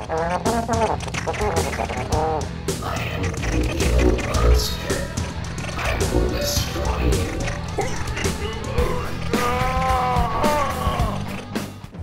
I am the evil monster. I will destroy you.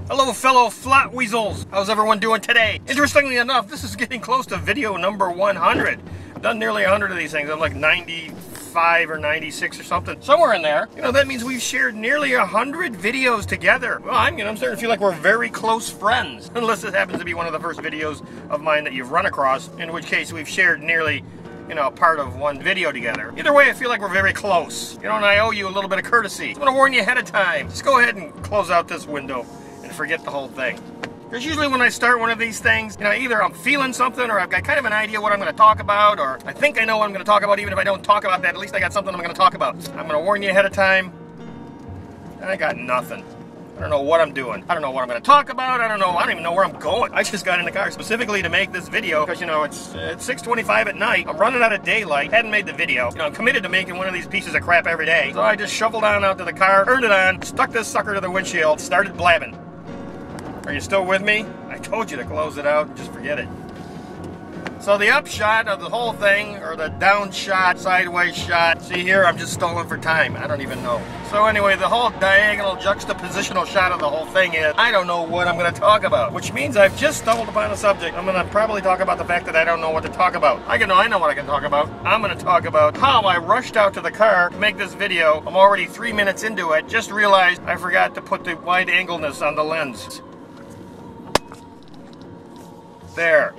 Hello fellow flat weasels, how's everyone doing today? Interestingly enough, this is getting close to video number 100. I've done nearly 100 of these things. I'm like 95 or 96 or something, somewhere in there. You know, that means we've shared nearly 100 videos together. Well, I'm starting to feel like we're very close friends, unless this happens to be one of the first videos of mine that you've run across, in which case we've shared nearly, you know, part of one video together. Either way, I feel like we're very close. You know, and I owe you a little bit of courtesy. I'm gonna warn you ahead of time. Just go ahead and close out this window and forget the whole thing. Because usually when I start one of these things, you know, either I'm feeling something or I've got kind of an idea what I'm going to talk about, or I think I know what I'm going to talk about. Even if I don't talk about that, at least I got something I'm going to talk about. I'm going to warn you ahead of time. I got nothing. I don't know what I'm doing. I don't know what I'm going to talk about. I don't even know where I'm going. I just got in the car specifically to make this video because, you know, it's 6:25 at night. I'm running out of daylight. Hadn't made the video. You know, I'm committed to making one of these pieces of crap every day. So I just shuffled on out to the car, turned it on, stuck this sucker to the windshield, started blabbing. Are you still with me? I told you to close it out. Just forget it. So the upshot of the whole thing, or the down shot, sideways shot, see here, I'm just stalling for time. I don't even know. So anyway, the whole diagonal juxtapositional shot of the whole thing is, I don't know what I'm going to talk about. Which means I've just stumbled upon a subject. I'm going to probably talk about the fact that I don't know what to talk about. I know what I can talk about. I'm going to talk about how I rushed out to the car to make this video. I'm already 3 minutes into it. Just realized I forgot to put the wide angleness on the lens. There.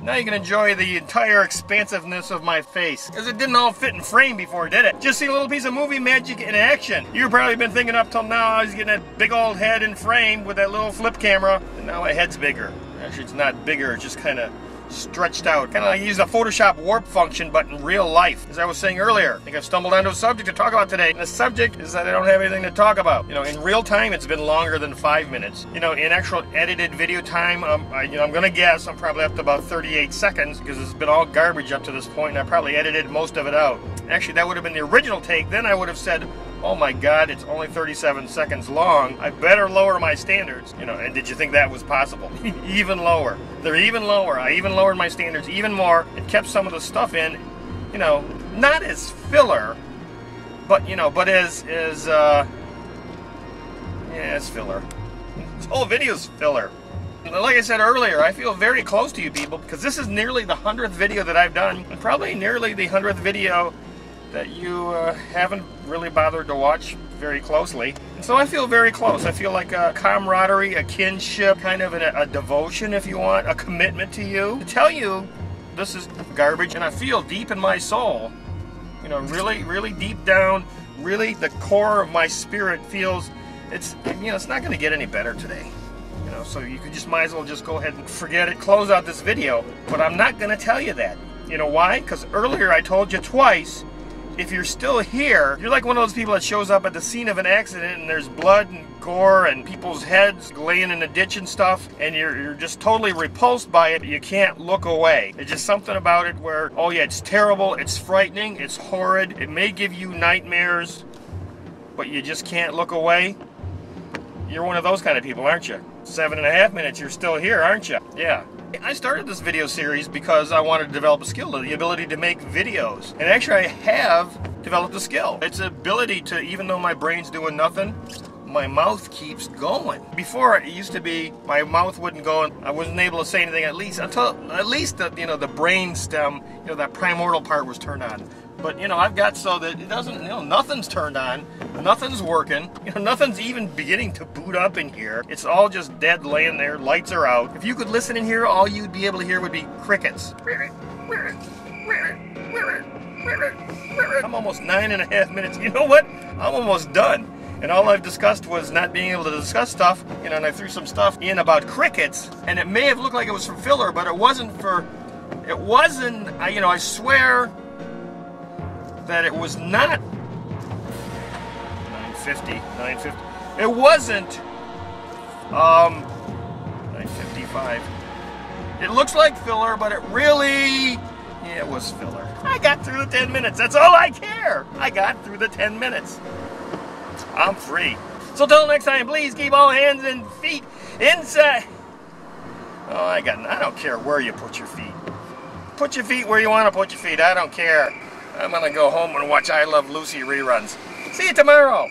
Now you can enjoy the entire expansiveness of my face. Because it didn't all fit in frame before, did it? Just see a little piece of movie magic in action. You've probably been thinking up till now I was getting that big old head in frame with that little flip camera. And now my head's bigger. Actually, it's not bigger, it's just kind of stretched out. Kind of like use the Photoshop warp function, but in real life. As I was saying earlier, I think I've stumbled onto a subject to talk about today. And the subject is that I don't have anything to talk about. You know, in real time, it's been longer than 5 minutes. You know, in actual edited video time, I'm going to guess I'm probably up to about 38 seconds because it's been all garbage up to this point, and I probably edited most of it out. Actually, that would have been the original take. Then I would have said, oh my God, it's only 37 seconds long. I better lower my standards. You know, and did you think that was possible? Even lower. They're even lower. I even lowered my standards even more and kept some of the stuff in, you know, not as filler, but, you know, but as yeah, it's filler. This whole video's filler. Like I said earlier, I feel very close to you people because this is nearly the 100th video that I've done, and probably nearly the 100th video that you haven't really bothered to watch very closely. And so I feel very close. I feel like a camaraderie, a kinship, kind of a devotion, if you want, a commitment to you. To tell you this is garbage, and I feel deep in my soul, you know, really, really deep down, really the core of my spirit feels it's, you know, it's not going to get any better today. You know, so you could just might as well just go ahead and forget it, close out this video. But I'm not going to tell you that. You know why? Because earlier I told you twice, if you're still here, you're like one of those people that shows up at the scene of an accident and there's blood and gore and people's heads laying in the ditch and stuff, and you're just totally repulsed by it. You can't look away. There's just something about it where, oh yeah, it's terrible, it's frightening, it's horrid, it may give you nightmares, but you just can't look away. You're one of those kind of people, aren't you? 7.5 minutes, you're still here, aren't you? Yeah. I started this video series because I wanted to develop a skill, the ability to make videos. And actually I have developed a skill. It's the ability to, even though my brain's doing nothing, my mouth keeps going. Before it used to be my mouth wouldn't go and I wasn't able to say anything until at least the, you know, the brain stem, you know, that primordial part was turned on. But, you know, I've got so that it doesn't, you know, nothing's turned on, nothing's working, you know, nothing's even beginning to boot up in here. It's all just dead laying there, lights are out. If you could listen in here, all you'd be able to hear would be crickets. I'm almost 9.5 minutes. You know what? I'm almost done. And all I've discussed was not being able to discuss stuff, you know, and I threw some stuff in about crickets, and it may have looked like it was for filler, but it wasn't, you know, I swear that it was not 950. It wasn't 955. It looks like filler, but it really, yeah, it was filler. I got through the 10 minutes. That's all I care. I got through the 10 minutes. I'm free. So till next time, please keep all hands and feet inside. Oh, I don't care where you put your feet. Put your feet where you want to put your feet. I don't care. I'm gonna go home and watch I Love Lucy reruns. See you tomorrow.